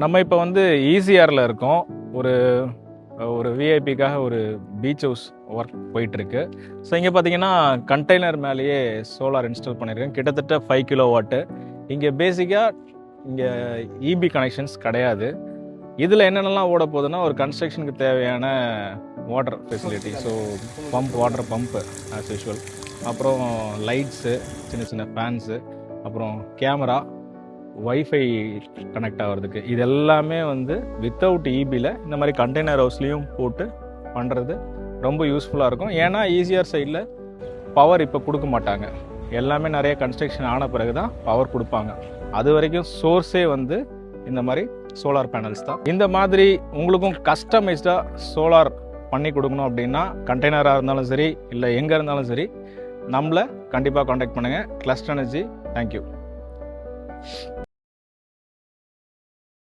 நம்ம இப்போ வந்து ஈசிஆரில் இருக்கோம். ஒரு ஒரு விஐபிக்காக ஒரு பீச் ஹவுஸ் ஒர்க் போயிட்டுருக்கு. ஸோ இங்கே பார்த்தீங்கன்னா கண்டெய்னர் மேலேயே சோலார் இன்ஸ்டால் பண்ணியிருக்கேன். கிட்டத்தட்ட 5 கிலோ வாட்டு. இங்கே பேசிக்காக இங்கே இபி கனெக்ஷன்ஸ் கிடையாது. இதில் என்னென்னலாம் ஓட போகுதுன்னா, ஒரு கன்ஸ்ட்ரக்ஷனுக்கு தேவையான water facility, so water pump as usual, அப்புறம் லைட்ஸு, சின்ன சின்ன ஃபேன்ஸு, அப்புறம் கேமரா, வைஃபை கனெக்ட் ஆகிறதுக்கு, இது எல்லாமே வந்து வித்தவுட் இபியில் இந்த மாதிரி கண்டெய்னர் ஹவுஸ்லேயும் போட்டு பண்ணுறது ரொம்ப யூஸ்ஃபுல்லாக இருக்கும். ஏன்னா ஈசிஆர் சைடில் பவர் இப்போ கொடுக்க மாட்டாங்க. எல்லாமே நிறைய கன்ஸ்ட்ரக்ஷன் ஆன பிறகு தான் பவர் கொடுப்பாங்க. அது வரைக்கும் சோர்ஸே வந்து இந்த மாதிரி சோலார் பேனல்ஸ் தான். இந்த மாதிரி உங்களுக்கும் கஸ்டமைஸ்டாக சோலார் பண்ணி கொடுக்கணும் அப்படின்னா, கண்டெய்னராக இருந்தாலும் சரி, இல்லை எங்கே இருந்தாலும் சரி, நம்மளை கண்டிப்பாக காண்டாக்ட் பண்ணுங்கள். Cluster energy. தேங்க்யூ.